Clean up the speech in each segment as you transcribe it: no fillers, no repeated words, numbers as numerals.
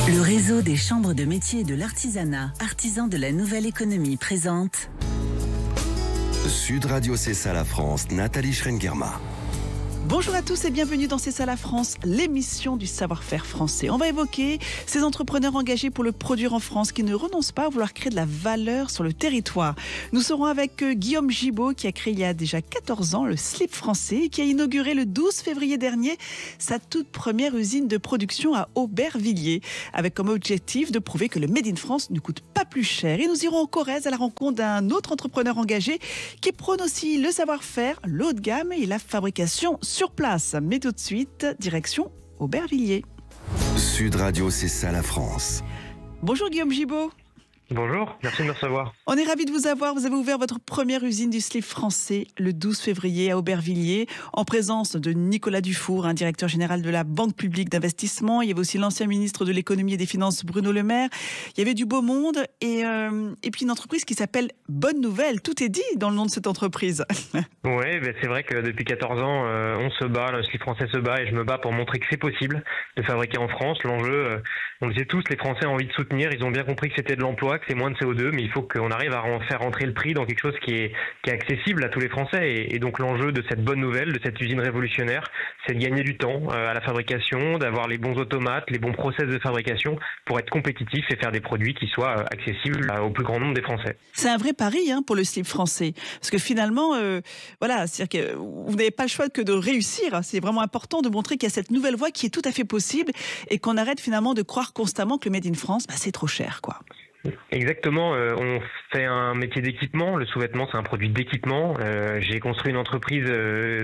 Le réseau des chambres de métiers et de l'artisanat, artisans de la nouvelle économie, présente Sud Radio C'est ça la France, Nathalie Schrengerma. Bonjour à tous et bienvenue dans C'est ça la France, l'émission du savoir-faire français. On va évoquer ces entrepreneurs engagés pour le produire en France qui ne renoncent pas à vouloir créer de la valeur sur le territoire. Nous serons avec Guillaume Gibaud qui a créé il y a déjà 14 ans le Slip français et qui a inauguré le 12 février dernier sa toute première usine de production à Aubervilliers avec comme objectif de prouver que le Made in France ne coûte pas plus cher. Et nous irons en Corrèze à la rencontre d'un autre entrepreneur engagé qui prône aussi le savoir-faire, le haut de gamme et la fabrication sur place. Mais tout de suite, direction Aubervilliers. Sud Radio, c'est ça la France. Bonjour Guillaume Gibaud. Bonjour, merci de me recevoir. On est ravis de vous avoir. Vous avez ouvert votre première usine du slip français le 12 février à Aubervilliers, en présence de Nicolas Dufour, un directeur général de la Banque publique d'investissement. Il y avait aussi l'ancien ministre de l'économie et des finances, Bruno Le Maire. Il y avait du beau monde et puis une entreprise qui s'appelle Bonne Nouvelle. Tout est dit dans le nom de cette entreprise. Oui, c'est vrai que depuis 14 ans, on se bat, le slip français se bat et je me bats pour montrer que c'est possible de fabriquer en France. L'enjeu, on le sait tous, les Français ont envie de soutenir. Ils ont bien compris que c'était de l'emploi, que c'est moins de CO2, mais il faut qu'on arrive à faire rentrer le prix dans quelque chose qui est accessible à tous les Français. Et donc l'enjeu de cette bonne nouvelle, de cette usine révolutionnaire, c'est de gagner du temps à la fabrication, d'avoir les bons automates, les bons process de fabrication pour être compétitif et faire des produits qui soient accessibles au plus grand nombre des Français. C'est un vrai pari pour le slip français, parce que finalement, voilà, c'est-à-dire que vous n'avez pas le choix que de réussir. C'est vraiment important de montrer qu'il y a cette nouvelle voie qui est tout à fait possible et qu'on arrête finalement de croire constamment que le Made in France, c'est trop cher, quoi. Exactement, on fait un métier d'équipement, le sous-vêtement c'est un produit d'équipement. J'ai construit une entreprise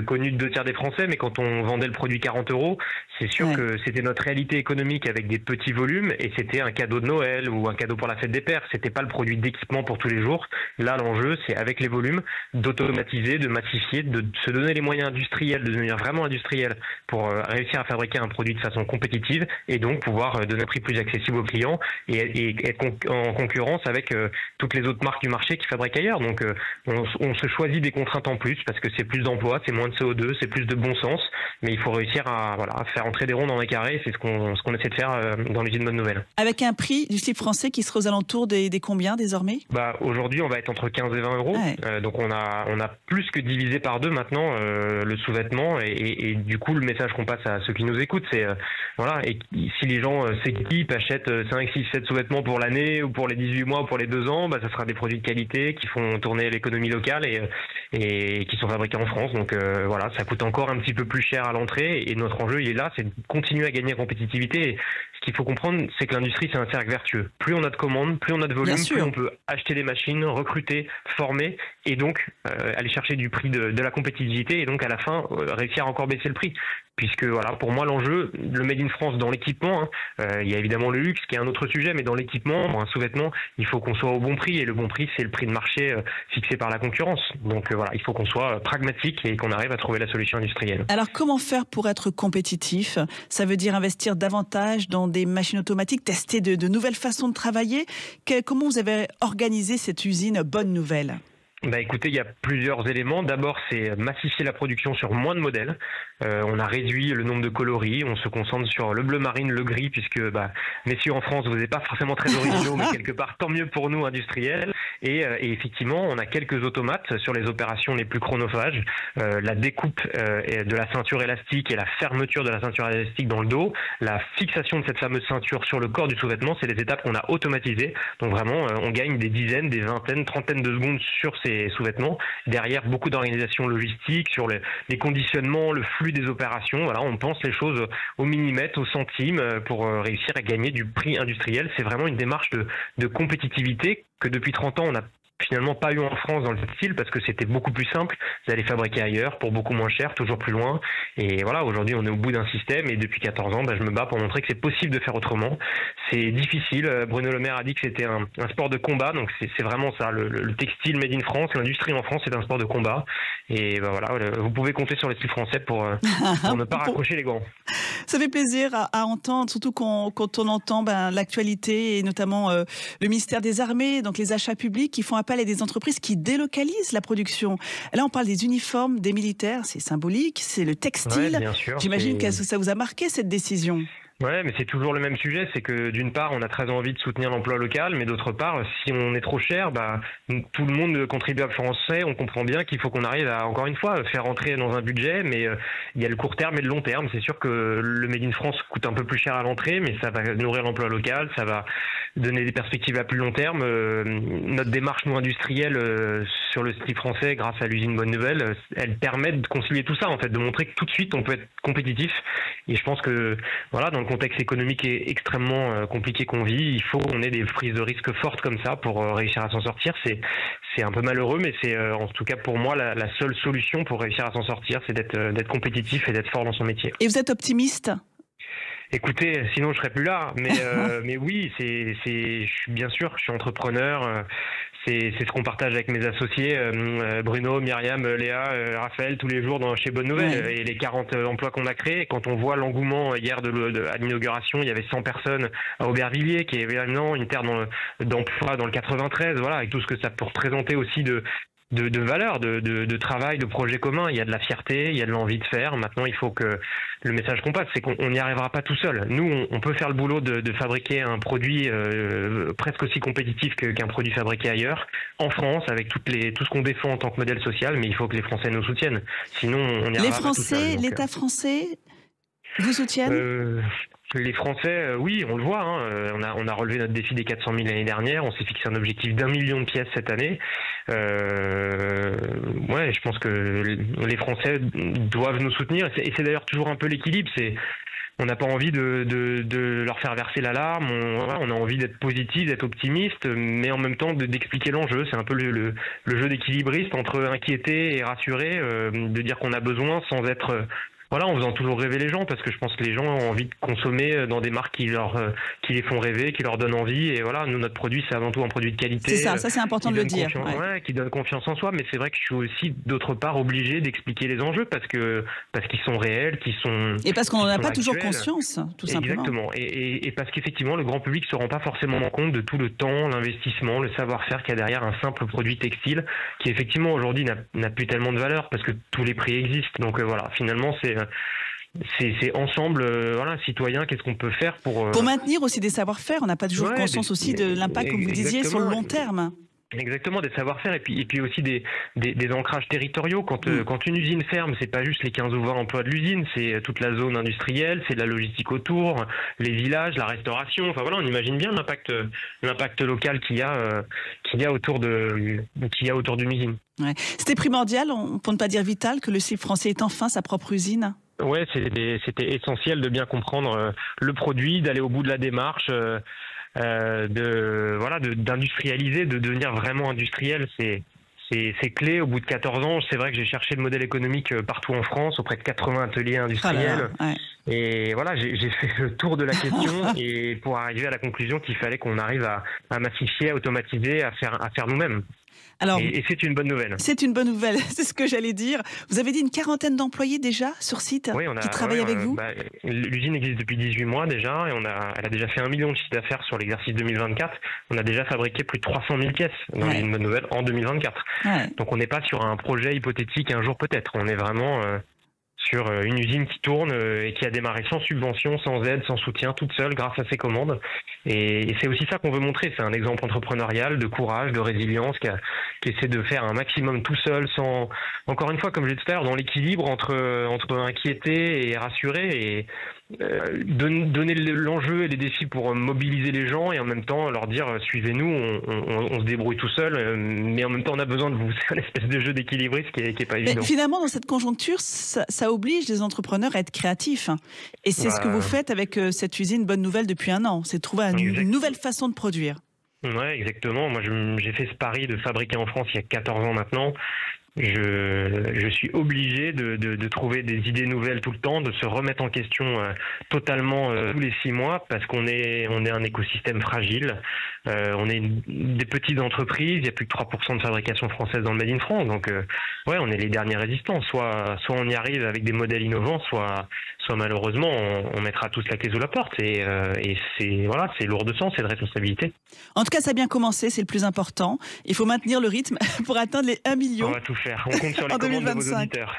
connue de 2/3 des Français, mais quand on vendait le produit 40 €, c'est sûr que c'était notre réalité économique avec des petits volumes et c'était un cadeau de Noël ou un cadeau pour la fête des pères, c'était pas le produit d'équipement pour tous les jours. Là l'enjeu c'est avec les volumes d'automatiser, de massifier, de se donner les moyens industriels, de devenir vraiment industriel pour réussir à fabriquer un produit de façon compétitive et donc pouvoir donner un prix plus accessible aux clients et être en concurrence avec toutes les autres marques du marché qui fabriquent ailleurs. Donc on se choisit des contraintes en plus parce que c'est plus d'emplois, c'est moins de CO2, c'est plus de bon sens, mais il faut réussir à faire entrer des ronds dans les carrés. C'est ce qu'on essaie de faire dans l'usine Bonne Nouvelle. Avec un prix du slip français qui sera aux alentours des combien désormais ? Aujourd'hui on va être entre 15 et 20 €. Ouais. Donc on a plus que divisé par deux maintenant le sous-vêtement et du coup le message qu'on passe à ceux qui nous écoutent c'est et si les gens s'équipent, achètent 5, 6, 7 sous-vêtements pour l'année ou pour les 18 mois ou pour les 2 ans, ça sera des produits de qualité qui font tourner l'économie locale et qui sont fabriqués en France. Donc ça coûte encore un petit peu plus cher à l'entrée et notre enjeu il est là, c'est de continuer à gagner en compétitivité. Et ce qu'il faut comprendre, c'est que l'industrie c'est un cercle vertueux. Plus on a de commandes, plus on a de volume, plus on peut acheter des machines, recruter, former et donc aller chercher du prix de la compétitivité et donc à la fin réussir à encore baisser le prix. Puisque pour moi l'enjeu, le Made in France dans l'équipement, il y a évidemment le luxe qui est un autre sujet, mais dans l'équipement, pour un sous-vêtement, il faut qu'on soit au bon prix et le bon prix c'est le prix de marché fixé par la concurrence. Donc il faut qu'on soit pragmatique et qu'on arrive à trouver la solution industrielle. Alors comment faire pour être compétitif ? Ça veut dire investir davantage dans des machines automatiques, tester de nouvelles façons de travailler. Comment vous avez organisé cette usine Bonne Nouvelle ? Écoutez, il y a plusieurs éléments. D'abord, c'est massifier la production sur moins de modèles. On a réduit le nombre de coloris. On se concentre sur le bleu marine, le gris, puisque, messieurs, en France, vous n'êtes pas forcément très originaux, mais quelque part, tant mieux pour nous, industriels. Et effectivement, on a quelques automates sur les opérations les plus chronophages. La découpe de la ceinture élastique et la fermeture de la ceinture élastique dans le dos. La fixation de cette fameuse ceinture sur le corps du sous-vêtement, c'est des étapes qu'on a automatisées. Donc vraiment, on gagne des dizaines, des vingtaines, trentaines de secondes sur ces sous-vêtements. Derrière, beaucoup d'organisation logistique sur les conditionnements, le flux des opérations. On pense les choses au millimètre, au centime pour réussir à gagner du prix industriel. C'est vraiment une démarche de compétitivité que depuis 30 ans, on n'a finalement pas eu en France dans le textile parce que c'était beaucoup plus simple d'aller fabriquer ailleurs pour beaucoup moins cher, toujours plus loin. Et aujourd'hui on est au bout d'un système et depuis 14 ans je me bats pour montrer que c'est possible de faire autrement. C'est difficile, Bruno Le Maire a dit que c'était un sport de combat, donc c'est vraiment ça, le textile made in France, l'industrie en France c'est un sport de combat et vous pouvez compter sur les styles français pour ne pas raccrocher les gants. Ça fait plaisir à entendre, surtout quand on entend l'actualité et notamment le ministère des Armées, donc les achats publics qui font appel à des entreprises qui délocalisent la production. Là, on parle des uniformes des militaires, c'est symbolique, c'est le textile. Ouais, bien sûr, j'imagine que ça vous a marqué cette décision. Ouais, mais c'est toujours le même sujet, c'est que d'une part, on a très envie de soutenir l'emploi local, mais d'autre part, si on est trop cher, tout le monde contribuable français, on comprend bien qu'il faut qu'on arrive à, encore une fois, faire rentrer dans un budget, mais il y a le court terme et le long terme. C'est sûr que le Made in France coûte un peu plus cher à l'entrée, mais ça va nourrir l'emploi local, ça va donner des perspectives à plus long terme. Notre démarche, nous, industrielle, sur le style français, grâce à l'usine Bonne Nouvelle, elle permet de concilier tout ça, en fait, de montrer que tout de suite, on peut être compétitif. Et je pense que, voilà, dans le contexte économique est extrêmement compliqué qu'on vit, il faut qu'on ait des prises de risques fortes comme ça pour réussir à s'en sortir. C'est un peu malheureux, mais c'est en tout cas pour moi la seule solution pour réussir à s'en sortir, c'est d'être compétitif et d'être fort dans son métier. Et vous êtes optimiste ? Écoutez, sinon je serais plus là. Mais oui, bien sûr, je suis entrepreneur. C'est ce qu'on partage avec mes associés, Bruno, Myriam, Léa, Raphaël, tous les jours chez Bonne Nouvelle. Ouais. Et les 40 emplois qu'on a créés. Quand on voit l'engouement hier à l'inauguration, il y avait 100 personnes à Aubervilliers, qui est évidemment une terre d'emploi dans le 93, voilà, avec tout ce que ça peut représenter aussi de valeurs, de travail, de projets communs. Il y a de la fierté, il y a de l'envie de faire. Maintenant, il faut que le message qu'on passe, c'est qu'on n'y arrivera pas tout seul. Nous, on peut faire le boulot de fabriquer un produit presque aussi compétitif qu'un produit fabriqué ailleurs, en France, avec tout ce qu'on défend en tant que modèle social, mais il faut que les Français nous soutiennent. Sinon, on n'y arrivera pas tout seul. Les Français, l'État français vous soutiennent Les Français, oui, on le voit. On a relevé notre défi des 400 000 l'année dernière. On s'est fixé un objectif d'1 million de pièces cette année. Je pense que les Français doivent nous soutenir. Et c'est d'ailleurs toujours un peu l'équilibre. On n'a pas envie de leur faire verser l'alarme. On a envie d'être positif, d'être optimiste, mais en même temps d'expliquer l'enjeu. C'est un peu le jeu d'équilibriste entre inquiéter et rassurer, de dire qu'on a besoin sans être... Voilà, en faisant toujours rêver les gens, parce que je pense que les gens ont envie de consommer dans des marques qui les font rêver, qui leur donnent envie. Et voilà, nous, notre produit, c'est avant tout un produit de qualité. C'est ça c'est important de le dire. Qui donne confiance en soi. Mais c'est vrai que je suis aussi, d'autre part, obligé d'expliquer les enjeux parce qu'ils sont réels, et parce qu'on n'en a pas toujours conscience, tout simplement. Exactement. Et parce qu'effectivement, le grand public se rend pas forcément compte de tout le temps, l'investissement, le savoir-faire qu'il y a derrière un simple produit textile, qui effectivement aujourd'hui n'a plus tellement de valeur parce que tous les prix existent. Donc voilà, finalement, c'est ensemble, citoyens, qu'est-ce qu'on peut faire pour maintenir aussi des savoir-faire. On n'a pas toujours conscience aussi de l'impact, comme vous disiez, sur le long terme. Exactement, des savoir-faire et puis aussi des ancrages territoriaux. Quand une usine ferme, c'est pas juste les 15 ou 20 emplois de l'usine, c'est toute la zone industrielle, c'est de la logistique autour, les villages, la restauration. Enfin voilà, on imagine bien l'impact local qu'il y a autour d'une usine. Ouais. C'était primordial, pour ne pas dire vital, que le site français ait enfin sa propre usine. Ouais, c'était essentiel de bien comprendre le produit, d'aller au bout de la démarche. D'industrialiser, de devenir vraiment industriel, c'est clé. Au bout de 14 ans, c'est vrai que j'ai cherché le modèle économique partout en France, auprès de 80 ateliers industriels. Et voilà, j'ai fait le tour de la question et pour arriver à la conclusion qu'il fallait qu'on arrive à massifier, à automatiser, à faire nous-mêmes. Alors, et c'est une bonne nouvelle. C'est une bonne nouvelle, c'est ce que j'allais dire. Vous avez dit une quarantaine d'employés déjà sur site qui travaillent avec vous. L'usine existe depuis 18 mois déjà et elle a déjà fait 1 million de chiffre d'affaires sur l'exercice 2024. On a déjà fabriqué plus de 300 000 pièces dans l'usine Bonne Nouvelle en 2024. Ouais. Donc on n'est pas sur un projet hypothétique un jour peut-être. On est vraiment sur une usine qui tourne et qui a démarré sans subvention, sans aide, sans soutien, toute seule grâce à ses commandes. Et c'est aussi ça qu'on veut montrer. C'est un exemple entrepreneurial de courage, de résilience, qui essaie de faire un maximum tout seul, sans, encore une fois, comme j'ai dit tout à l'heure, dans l'équilibre entre inquiéter et rassurer et donner l'enjeu et les défis pour mobiliser les gens et en même temps leur dire suivez-nous, on se débrouille tout seul, mais en même temps on a besoin de vous. C'est une espèce de jeu d'équilibriste qui est pas évident. Mais finalement, dans cette conjoncture, ça oblige les entrepreneurs à être créatifs. Et c'est ce que vous faites avec cette usine Bonne Nouvelle depuis 1 an. C'est de trouver une nouvelle façon de produire. Ouais, exactement. Moi, j'ai fait ce pari de fabriquer en France il y a 14 ans maintenant. Je suis obligé de trouver des idées nouvelles tout le temps, de se remettre en question totalement tous les 6 mois parce qu'on est un écosystème fragile. On est des petites entreprises, il y a plus que 3% de fabrication française dans le Made in France. Donc on est les derniers résistants. Soit on y arrive avec des modèles innovants, soit soit malheureusement on mettra tous la clé sous la porte et c'est lourd de sens, c'est de responsabilité. En tout cas, ça a bien commencé, c'est le plus important. Il faut maintenir le rythme pour atteindre les 1 million. On va tout faire, on compte sur les en commandes 2025. de vos auditeurs.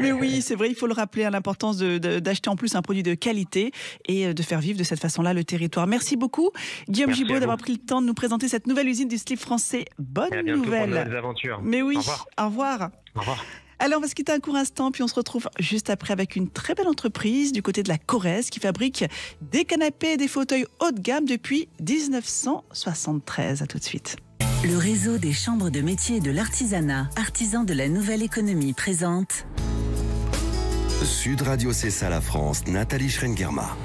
Mais oui, c'est vrai, il faut le rappeler, l'importance d'acheter en plus un produit de qualité et de faire vivre de cette façon-là le territoire. Merci beaucoup Guillaume Gibaud d'avoir pris le temps de nous présenter cette nouvelle usine du slip français. Bonne à bientôt nouvelle. pour de nouvelles aventures. Mais oui, au revoir. Au revoir. Au revoir. Alors, on va se quitter un court instant, puis on se retrouve juste après avec une très belle entreprise du côté de la Corrèze qui fabrique des canapés et des fauteuils haut de gamme depuis 1973. À tout de suite. Le réseau des chambres de métiers et de l'artisanat, artisans de la nouvelle économie, présente Sud Radio C'est ça la France, Nathalie Schrengerma.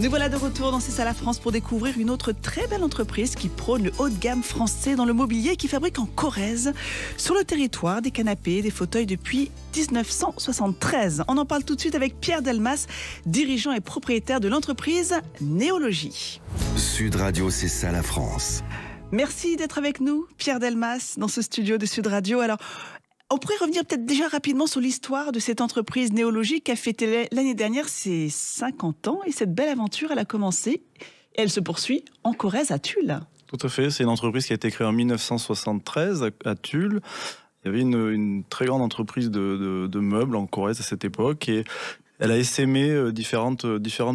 Nous voilà de retour dans C'est ça la France pour découvrir une autre très belle entreprise qui prône le haut de gamme français dans le mobilier et qui fabrique en Corrèze, sur le territoire, des canapés, des fauteuils depuis 1973. On en parle tout de suite avec Pierre Delmas, dirigeant et propriétaire de l'entreprise Néologie. Sud Radio C'est ça la France. Merci d'être avec nous, Pierre Delmas, dans ce studio de Sud Radio. Alors, on pourrait revenir peut-être déjà rapidement sur l'histoire de cette entreprise Néologie qui a fêté l'année dernière ses 50 ans. Et cette belle aventure, elle a commencé et elle se poursuit en Corrèze, à Tulle. Tout à fait, c'est une entreprise qui a été créée en 1973 à Tulle. Il y avait une très grande entreprise de meubles en Corrèze à cette époque et elle a essaimé différentes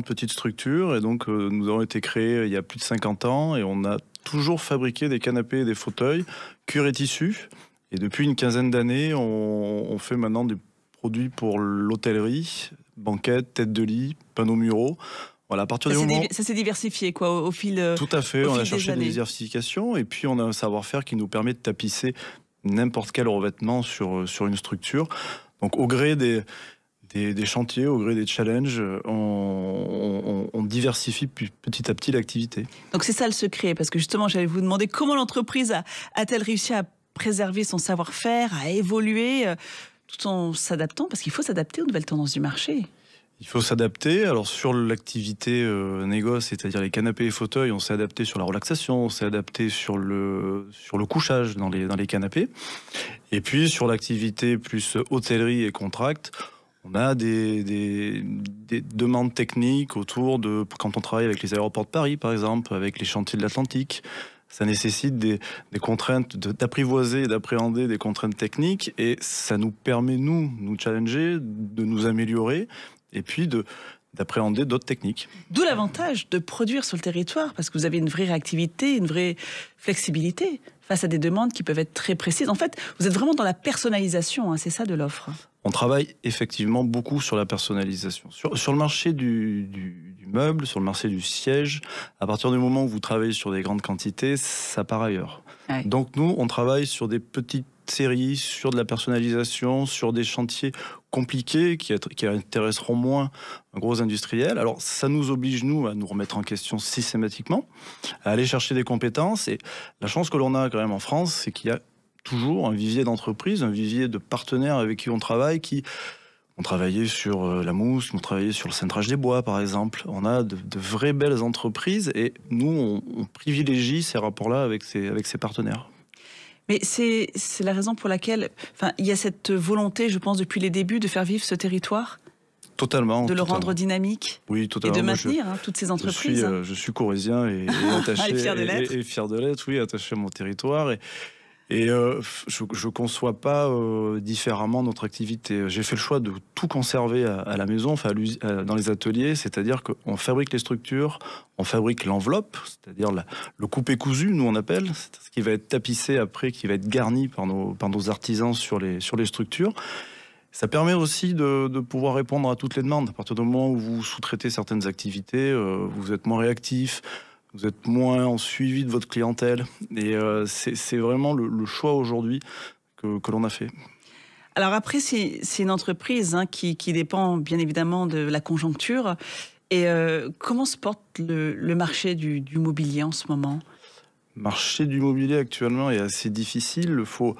petites structures et donc nous avons été créés il y a plus de 50 ans et on a toujours fabriqué des canapés et des fauteuils cuir et tissu. Et depuis une quinzaine d'années, on fait maintenant des produits pour l'hôtellerie, banquettes, têtes de lit, panneaux muraux. Voilà, à partir du moment... Ça s'est diversifié quoi, au fil. Tout à fait, on a cherché des des diversifications et puis on a un savoir-faire qui nous permet de tapisser n'importe quel revêtement sur une structure. Donc au gré des chantiers, au gré des challenges, on diversifie petit à petit l'activité. Donc c'est ça le secret, parce que justement j'allais vous demander comment l'entreprise a-t-elle réussi à préserver son savoir-faire, à évoluer tout en s'adaptant, parce qu'il faut s'adapter aux nouvelles tendances du marché. Il faut s'adapter. Alors sur l'activité négoce, c'est-à-dire les canapés et fauteuils, on s'est adapté sur la relaxation, on s'est adapté sur le couchage dans les canapés. Et puis sur l'activité plus hôtellerie et contract, on a des demandes techniques autour de, quand on travaille avec les aéroports de Paris par exemple, avec les chantiers de l'Atlantique. Ça nécessite des contraintes d'apprivoiser et d'appréhender des contraintes techniques et ça nous permet, nous challenger, de nous améliorer et puis d'appréhender d'autres techniques. D'où l'avantage de produire sur le territoire parce que vous avez une vraie réactivité, une vraie flexibilité face à des demandes qui peuvent être très précises. En fait, vous êtes vraiment dans la personnalisation, hein, c'est ça de l'offre. On travaille effectivement beaucoup sur la personnalisation. Sur le marché du meuble, sur le marché du siège, à partir du moment où vous travaillez sur des grandes quantités, ça part ailleurs. Ouais. Donc nous, on travaille sur des petites séries, sur de la personnalisation, sur des chantiers compliqués qui intéresseront moins un gros industriel. Alors ça nous oblige, nous, à nous remettre en question systématiquement, à aller chercher des compétences. Et la chance que l'on a quand même en France, c'est qu'il y a toujours un vivier d'entreprises, un vivier de partenaires avec qui on travaille, qui ont travaillé sur la mousse, ont travaillé sur le cintrage des bois, par exemple. On a de vraies belles entreprises et nous, on privilégie ces rapports-là avec ces partenaires. Mais c'est la raison pour laquelle il y a cette volonté, je pense, depuis les débuts, de faire vivre ce territoire. Totalement. De le rendre dynamique. Oui, totalement. Et de maintenir toutes ces entreprises. Je suis corrézien et attaché. et fier de l'être, oui, attaché à mon territoire. Et je ne conçois pas différemment notre activité. J'ai fait le choix de tout conserver à la maison, dans les ateliers, c'est-à-dire qu'on fabrique les structures, on fabrique l'enveloppe, c'est-à-dire le coupé cousu, nous on appelle, ce qui va être tapissé après, qui va être garni par nos artisans sur les structures. Ça permet aussi de pouvoir répondre à toutes les demandes. À partir du moment où vous sous-traitez certaines activités, vous êtes moins réactif, vous êtes moins en suivi de votre clientèle. Et c'est vraiment le choix aujourd'hui que l'on a fait. Alors après, c'est une entreprise qui dépend bien évidemment de la conjoncture. Et comment se porte le marché du mobilier en ce moment ? Le marché du mobilier actuellement est assez difficile. Il faut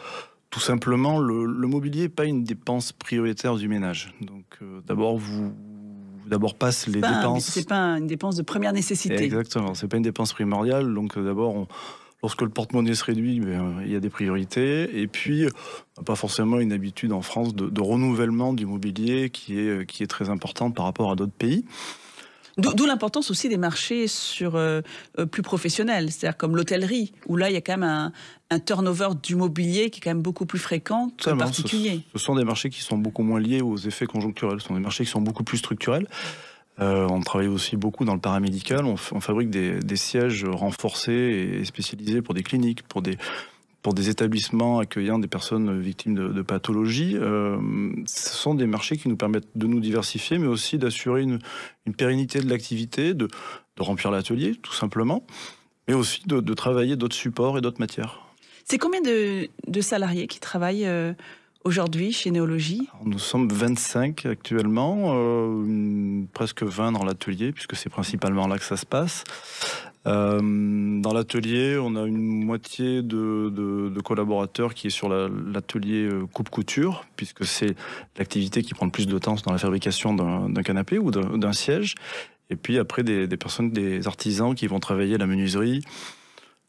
tout simplement, le mobilier n'est pas une dépense prioritaire du ménage. Donc d'abord passe les dépenses. C'est pas une dépense de première nécessité. Exactement, c'est pas une dépense primordiale. Donc d'abord, Lorsque le porte-monnaie se réduit, il y a des priorités. Et puis, on n'a pas forcément une habitude en France de renouvellement du mobilier qui est très importante par rapport à d'autres pays. D'où l'importance aussi des marchés plus professionnels, c'est-à-dire comme l'hôtellerie, où là, il y a quand même un turnover du mobilier qui est quand même beaucoup plus fréquent que le particulier. Ce sont des marchés qui sont beaucoup moins liés aux effets conjoncturels. Ce sont des marchés qui sont beaucoup plus structurels. On travaille aussi beaucoup dans le paramédical. On fabrique des sièges renforcés et spécialisés pour des cliniques, pour des établissements accueillant des personnes victimes de pathologies. Ce sont des marchés qui nous permettent de nous diversifier, mais aussi d'assurer une pérennité de l'activité, de remplir l'atelier, tout simplement, mais aussi de travailler d'autres supports et d'autres matières. C'est combien de salariés qui travaillent aujourd'hui chez Néologie? Nous sommes 25 actuellement, presque 20 dans l'atelier, puisque c'est principalement là que ça se passe. Dans l'atelier, on a une moitié de collaborateurs qui est sur l'atelier coupe-couture, puisque c'est l'activité qui prend le plus de temps dans la fabrication d'un canapé ou d'un siège. Et puis après, des personnes, des artisans qui vont travailler la menuiserie.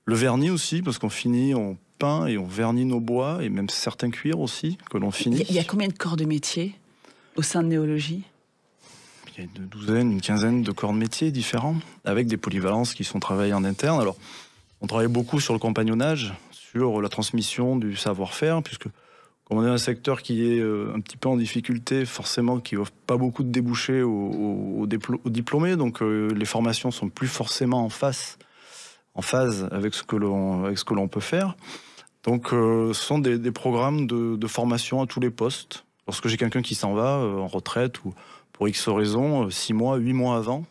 Le vernis aussi, parce qu'on finit, on peint et on vernit nos bois, et même certains cuirs aussi, que l'on finit. Il y a combien de corps de métier au sein de Néologie? Il y a une douzaine, une quinzaine de corps de métier différents, avec des polyvalences qui sont travaillées en interne. Alors, on travaille beaucoup sur le compagnonnage, sur la transmission du savoir-faire, puisque comme on est un secteur qui est un petit peu en difficulté, forcément, qui n'offre pas beaucoup de débouchés aux diplômés, donc les formations sont plus forcément en phase avec ce que l'on peut faire. Donc, ce sont des programmes de formation à tous les postes. Lorsque j'ai quelqu'un qui s'en va en retraite ou pour X raisons, 6 mois, 8 mois avant,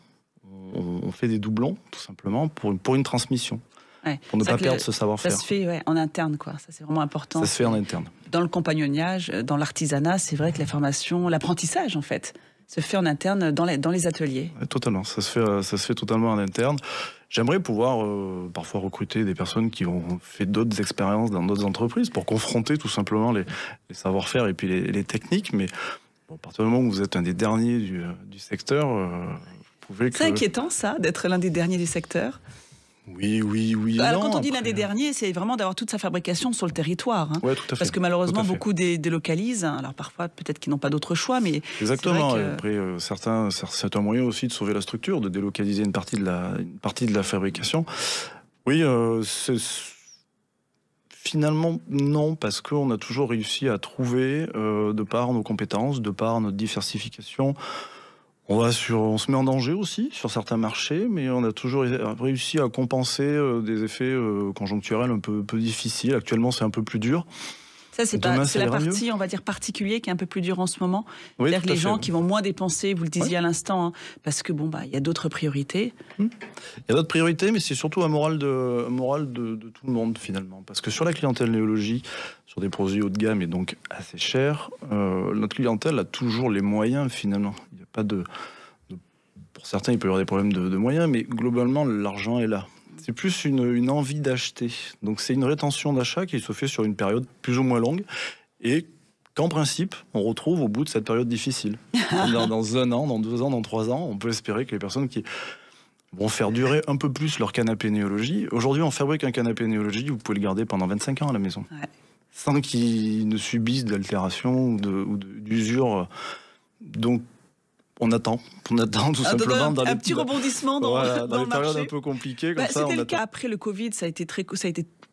on fait des doublons, tout simplement, pour une transmission. Ouais. Pour ne pas perdre ce savoir-faire. Ça se fait en interne, quoi. Ça, c'est vraiment important. Ça se fait en interne. Dans le compagnonnage, dans l'artisanat, c'est vrai que la formation, l'apprentissage, en fait, se fait en interne dans les ateliers. Ouais, totalement. Ça se fait totalement en interne. J'aimerais pouvoir parfois recruter des personnes qui ont fait d'autres expériences dans d'autres entreprises pour confronter tout simplement les savoir-faire et puis les techniques. Mais bon, à partir du moment où vous êtes un des derniers du secteur, vous pouvez... C'est inquiétant, ça, d'être l'un des derniers du secteur? Oui. Alors, quand on dit l'un des derniers, c'est vraiment d'avoir toute sa fabrication sur le territoire. Ouais, tout à fait. Parce que malheureusement, beaucoup délocalisent. Alors parfois, peut-être qu'ils n'ont pas d'autre choix, mais... Exactement. Et après, c'est un moyen aussi de sauver la structure, de délocaliser une partie de la fabrication. Oui, finalement, non, parce qu'on a toujours réussi à trouver, de par nos compétences, de par notre diversification... On se met en danger aussi sur certains marchés, mais on a toujours réussi à compenser des effets conjoncturels un peu difficiles. Actuellement, c'est un peu plus dur. Ça, c'est la partie, on va dire, particulière qui est un peu plus dure en ce moment. Oui, c'est-à-dire que les gens qui vont moins dépenser, vous le disiez à l'instant, parce que il y a d'autres priorités. Il y a d'autres priorités, mais c'est surtout un moral de tout le monde, finalement. Parce que sur la clientèle Néologie, sur des produits haut de gamme et donc assez chers, notre clientèle a toujours les moyens, finalement. Il n'y a pas pour certains, il peut y avoir des problèmes de moyens, mais globalement, l'argent est là. C'est plus une envie d'acheter. Donc c'est une rétention d'achat qui se fait sur une période plus ou moins longue et qu'en principe, on retrouve au bout de cette période difficile. Dans 1 an, dans 2 ans, dans 3 ans, on peut espérer que les personnes qui vont faire durer un peu plus leur canapé Néologie. Aujourd'hui, on fabrique un canapé Néologie, vous pouvez le garder pendant 25 ans à la maison. Ouais. Sans qu'il ne subisse d'altération ou d'usure. Donc, on attend tout simplement. Un petit rebondissement dans les le périodes marché. Un peu compliquées. C'était le cas après le Covid, ça a été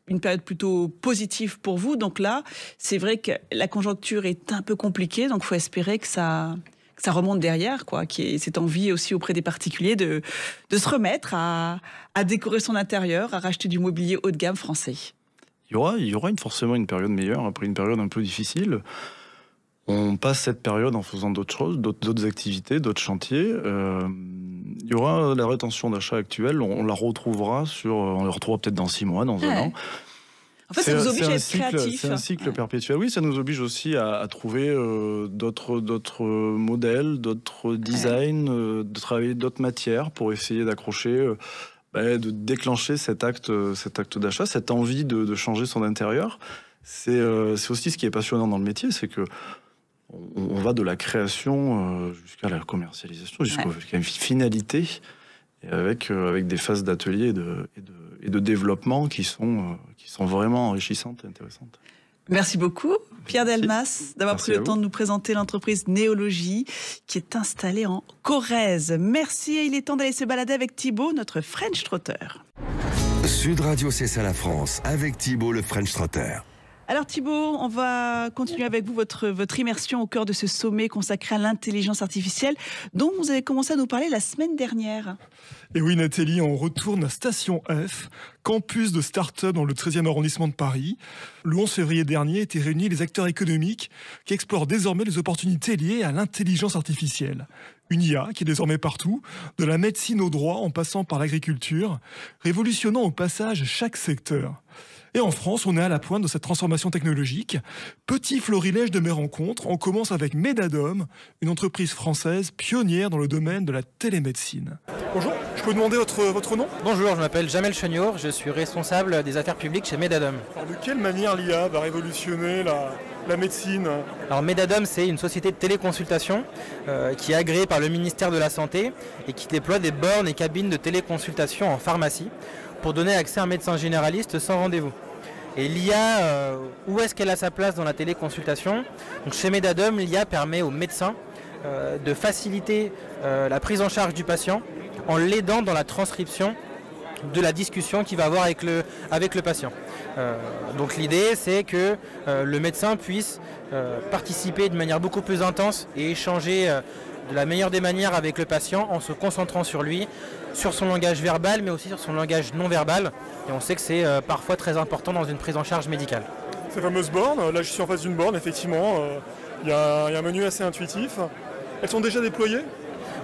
une période plutôt positive pour vous. Donc là, c'est vrai que la conjoncture est un peu compliquée, donc il faut espérer que ça remonte derrière, quoi. Qu'il y ait cette envie aussi auprès des particuliers de se remettre à décorer son intérieur, à racheter du mobilier haut de gamme français. Il y aura forcément une période meilleure après une période un peu difficile. On passe cette période en faisant d'autres choses, d'autres activités, d'autres chantiers. Il y aura la rétention d'achat actuelle, on la retrouvera on la retrouvera peut-être dans 6 mois, dans 1 an. En fait, ça nous oblige à être créatifs. C'est un cycle perpétuel. Oui, ça nous oblige aussi à trouver d'autres modèles, d'autres designs, de travailler d'autres matières pour essayer d'accrocher, de déclencher cet acte d'achat, cette envie de changer son intérieur. C'est aussi ce qui est passionnant dans le métier, c'est que on va de la création jusqu'à la commercialisation, jusqu'à une finalité, et avec des phases d'atelier et de développement qui sont vraiment enrichissantes et intéressantes. Merci beaucoup, Pierre Delmas, d'avoir pris le temps de nous présenter l'entreprise Néologie qui est installée en Corrèze. Merci, et il est temps d'aller se balader avec Thibaut, notre French Trotter. Sud Radio, c'est ça la France, avec Thibaut, le French Trotter. Alors Thibaut, on va continuer avec vous votre immersion au cœur de ce sommet consacré à l'intelligence artificielle dont vous avez commencé à nous parler la semaine dernière. Et oui Nathalie, on retourne à Station F, campus de start-up dans le 13e arrondissement de Paris. Le 11 février dernier étaient réunis les acteurs économiques qui explorent désormais les opportunités liées à l'intelligence artificielle. Une IA qui est désormais partout, de la médecine au droit en passant par l'agriculture, révolutionnant au passage chaque secteur. Et en France, on est à la pointe de cette transformation technologique. Petit florilège de mes rencontres, on commence avec Medadom, une entreprise française pionnière dans le domaine de la télémédecine. Bonjour, je peux demander votre nom ? Bonjour, je m'appelle Jamel Cheniour, je suis responsable des affaires publiques chez Medadom. Alors de quelle manière l'IA va révolutionner la médecine ? Alors Medadom, c'est une société de téléconsultation qui est agréée par le ministère de la Santé et qui déploie des bornes et cabines de téléconsultation en pharmacie pour donner accès à un médecin généraliste sans rendez-vous. Et l'IA, où est-ce qu'elle a sa place dans la téléconsultation ? Donc chez Medadom, l'IA permet aux médecins de faciliter la prise en charge du patient en l'aidant dans la transcription de la discussion qu'il va avoir avec le patient. Donc l'idée, c'est que le médecin puisse participer de manière beaucoup plus intense et échanger de la meilleure des manières avec le patient en se concentrant sur lui, sur son langage verbal, mais aussi sur son langage non verbal. Et on sait que c'est parfois très important dans une prise en charge médicale. Ces fameuses bornes, là je suis en face d'une borne, effectivement, il y a un menu assez intuitif. Elles sont déjà déployées ?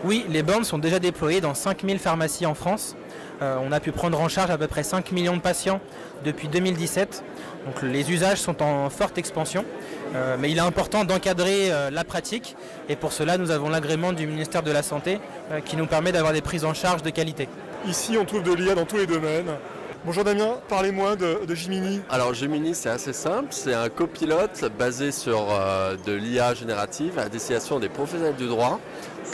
Oui, les bornes sont déjà déployées dans 5000 pharmacies en France. On a pu prendre en charge à peu près 5 millions de patients depuis 2017. Donc les usages sont en forte expansion. Mais il est important d'encadrer la pratique. Et pour cela, nous avons l'agrément du ministère de la Santé qui nous permet d'avoir des prises en charge de qualité. Ici, on trouve de l'IA dans tous les domaines. Bonjour Damien, parlez-moi de Gemini. Alors Gemini, c'est assez simple, c'est un copilote basé sur de l'IA générative à destination des professionnels du droit,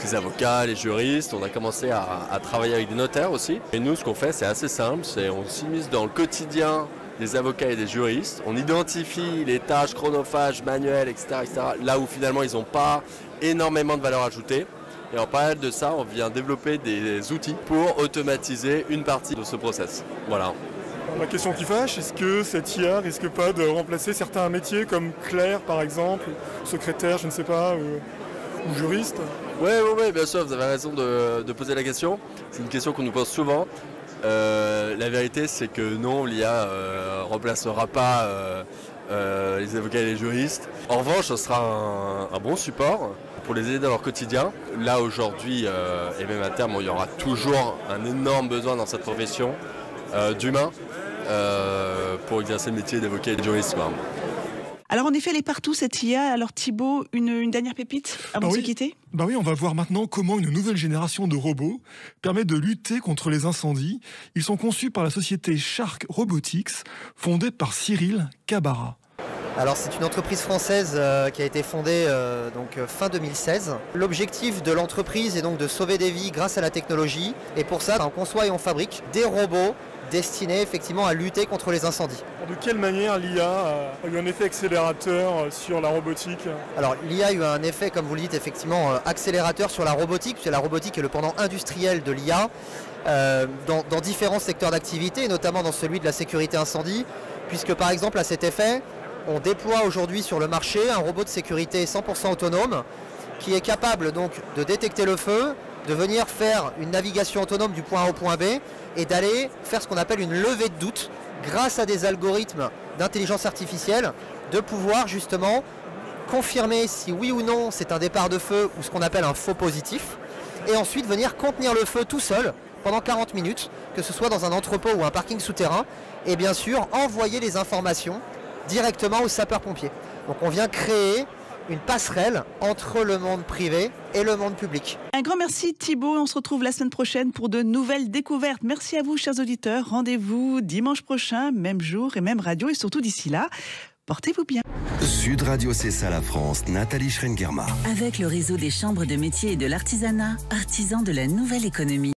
les avocats, les juristes. On a commencé à travailler avec des notaires aussi. Et nous, ce qu'on fait, c'est assez simple, on s'immisce dans le quotidien des avocats et des juristes. On identifie les tâches chronophages, manuelles, etc., là où finalement ils n'ont pas énormément de valeur ajoutée. Et en parallèle de ça, on vient développer des outils pour automatiser une partie de ce process. Voilà. La question qui fâche, est-ce que cette IA risque pas de remplacer certains métiers comme clerc par exemple, secrétaire, je ne sais pas, ou juriste ? Oui, bien sûr, vous avez raison de poser la question. C'est une question qu'on nous pose souvent. La vérité, c'est que non, l'IA ne remplacera pas les avocats et les juristes. En revanche, ce sera un bon support pour les aider dans leur quotidien. Là, aujourd'hui, et même à terme, il y aura toujours un énorme besoin dans cette profession d'humains pour exercer le métier d'avocat et de juriste. Alors en effet, elle est partout cette IA. Alors Thibaut, une dernière pépite avant de se quitter ? Oui, on va voir maintenant comment une nouvelle génération de robots permet de lutter contre les incendies. Ils sont conçus par la société Shark Robotics, fondée par Cyril Cabarat. Alors c'est une entreprise française qui a été fondée fin 2016. L'objectif de l'entreprise est donc de sauver des vies grâce à la technologie. Et pour ça, on conçoit et on fabrique des robots destinés effectivement à lutter contre les incendies. De quelle manière l'IA a eu un effet accélérateur sur la robotique ? Alors l'IA a eu un effet, comme vous le dites, effectivement accélérateur sur la robotique, puisque la robotique est le pendant industriel de l'IA dans différents secteurs d'activité, notamment dans celui de la sécurité incendie, puisque par exemple à cet effet, on déploie aujourd'hui sur le marché un robot de sécurité 100% autonome qui est capable donc de détecter le feu, de venir faire une navigation autonome du point A au point B et d'aller faire ce qu'on appelle une levée de doute grâce à des algorithmes d'intelligence artificielle, de pouvoir justement confirmer si oui ou non c'est un départ de feu ou ce qu'on appelle un faux positif et ensuite venir contenir le feu tout seul pendant 40 minutes, que ce soit dans un entrepôt ou un parking souterrain et bien sûr envoyer les informations directement aux sapeurs-pompiers. Donc on vient créer une passerelle entre le monde privé et le monde public. Un grand merci Thibaut, on se retrouve la semaine prochaine pour de nouvelles découvertes. Merci à vous chers auditeurs, rendez-vous dimanche prochain, même jour et même radio et surtout d'ici là, portez-vous bien. Sud Radio, c'est ça la France, Nathalie Schrengerma. Avec le réseau des chambres de métiers et de l'artisanat, artisans de la nouvelle économie.